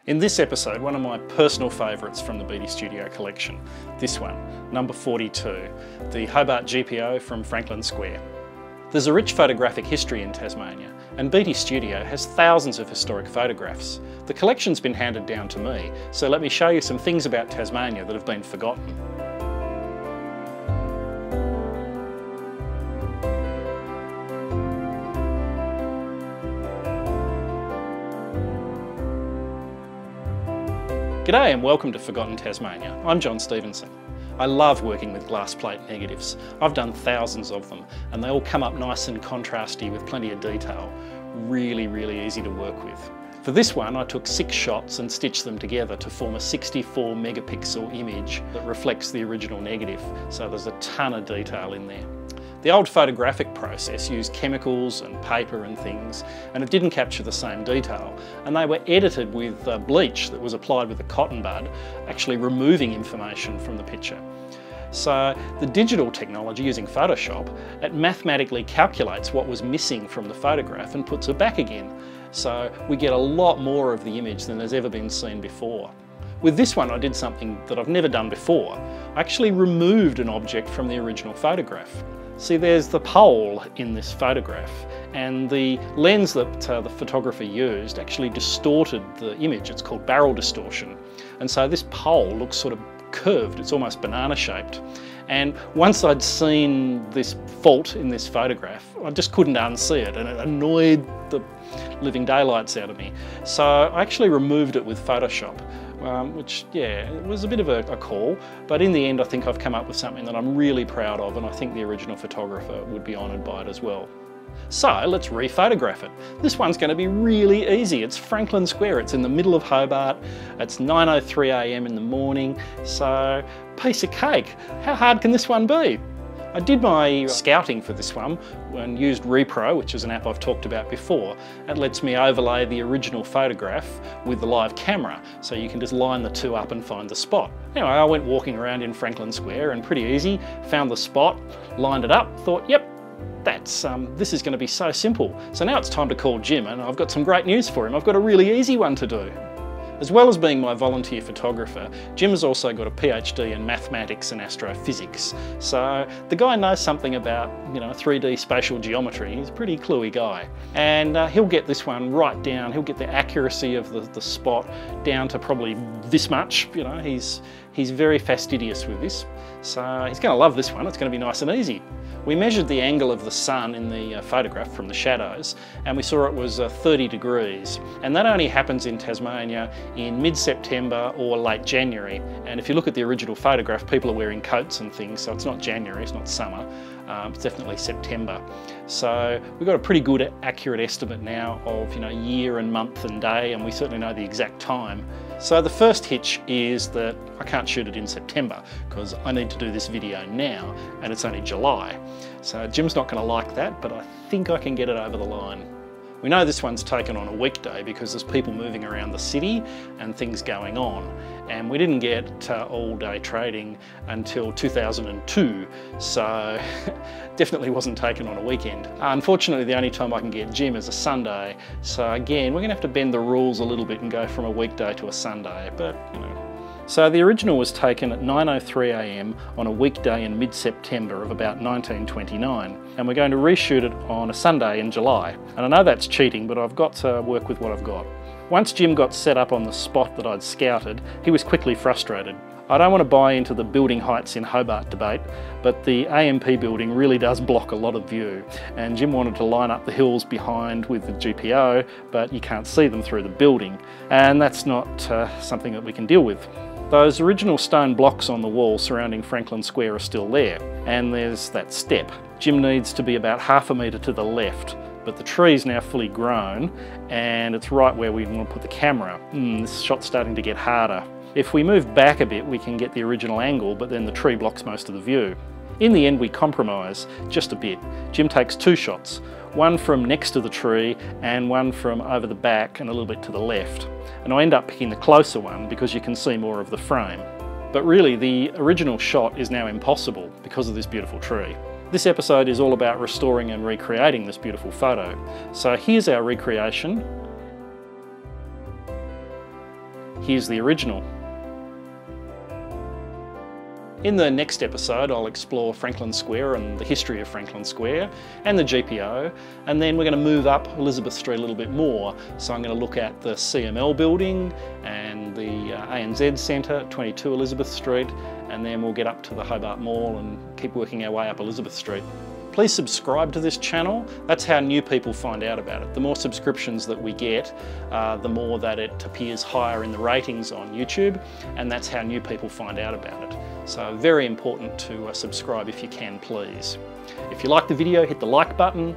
In this episode, one of my personal favourites from the Beattie Studio collection, this one, number 42, the Hobart GPO from Franklin Square. There's a rich photographic history in Tasmania, and Beattie Studio has thousands of historic photographs. The collection's been handed down to me, so let me show you some things about Tasmania that have been forgotten. G'day and welcome to Forgotten Tasmania. I'm John Stevenson. I love working with glass plate negatives. I've done thousands of them and they all come up nice and contrasty with plenty of detail. Really easy to work with. For this one I took 6 shots and stitched them together to form a 64 megapixel image that reflects the original negative, so there's a ton of detail in there. The old photographic process used chemicals and paper and things, and it didn't capture the same detail, and they were edited with bleach that was applied with a cotton bud, actually removing information from the picture. So the digital technology using Photoshop, it mathematically calculates what was missing from the photograph and puts it back again. So we get a lot more of the image than has ever been seen before. With this one I did something that I've never done before. I actually removed an object from the original photograph. See, there's the pole in this photograph, and the lens that the photographer used actually distorted the image. It's called barrel distortion. And so this pole looks sort of curved, it's almost banana shaped. And once I'd seen this fault in this photograph, I just couldn't unsee it, and it annoyed the living daylights out of me. So I actually removed it with Photoshop. Which, yeah, it was a bit of a call, but in the end I think I've come up with something that I'm really proud of, and I think the original photographer would be honoured by it as well. So let's re-photograph it. This one's going to be really easy. It's Franklin Square, it's in the middle of Hobart, it's 9:03 AM in the morning, so piece of cake. How hard can this one be? I did my scouting for this one and used Repro, which is an app I've talked about before. It lets me overlay the original photograph with the live camera, so you can just line the two up and find the spot. Anyway, I went walking around in Franklin Square and pretty easy, found the spot, lined it up, thought, yep, this is going to be so simple. So now it's time to call Jim, and I've got some great news for him. I've got a really easy one to do. As well as being my volunteer photographer, Jim has also got a PhD in mathematics and astrophysics. So the guy knows something about, 3D spatial geometry. He's a pretty cluey guy. And he'll get this one right down. He'll get the accuracy of the spot down to probably this much. He's very fastidious with this. So he's going to love this one. It's going to be nice and easy. We measured the angle of the sun in the photograph from the shadows, and we saw it was 30 degrees. And that only happens in Tasmania in mid-September or late January. And if you look at the original photograph, people are wearing coats and things, so it's not January, it's not summer. It's definitely September. So we've got a pretty good accurate estimate now of year and month and day, and we certainly know the exact time. So the first hitch is that I can't shoot it in September because I need to do this video now and it's only July. So Jim's not going to like that, but I think I can get it over the line. We know this one's taken on a weekday because there's people moving around the city and things going on. And we didn't get all-day trading until 2002, so definitely wasn't taken on a weekend. Unfortunately, the only time I can get Jim is a Sunday, so again, we're going to have to bend the rules a little bit and go from a weekday to a Sunday, but So the original was taken at 9:03 AM on a weekday in mid-September of about 1929, and we're going to reshoot it on a Sunday in July. And I know that's cheating, but I've got to work with what I've got. Once Jim got set up on the spot that I'd scouted, he was quickly frustrated. I don't want to buy into the building heights in Hobart debate, but the AMP building really does block a lot of view, and Jim wanted to line up the hills behind with the GPO, but you can't see them through the building, and that's not something that we can deal with. Those original stone blocks on the wall surrounding Franklin Square are still there, and there's that step. Jim needs to be about ½ a metre to the left, but the tree's now fully grown and it's right where we want to put the camera. This shot's starting to get harder. If we move back a bit we can get the original angle, but then the tree blocks most of the view. In the end we compromise just a bit. Jim takes 2 shots, one from next to the tree and one from over the back and a little bit to the left. And I end up picking the closer one because you can see more of the frame. But really the original shot is now impossible because of this beautiful tree. This episode is all about restoring and recreating this beautiful photo. So here's our recreation. Here's the original. In the next episode, I'll explore Franklin Square and the history of Franklin Square and the GPO, and then we're going to move up Elizabeth Street a little bit more. So I'm going to look at the CML building and the ANZ Centre, 22 Elizabeth Street, and then we'll get up to the Hobart Mall and keep working our way up Elizabeth Street. Please subscribe to this channel. That's how new people find out about it. The more subscriptions that we get, the more that it appears higher in the ratings on YouTube, and that's how new people find out about it. So very important to subscribe if you can, please. If you like the video, hit the like button.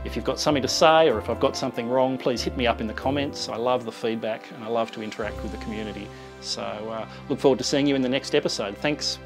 If you've got something to say or if I've got something wrong, please hit me up in the comments. I love the feedback and I love to interact with the community. So look forward to seeing you in the next episode. Thanks.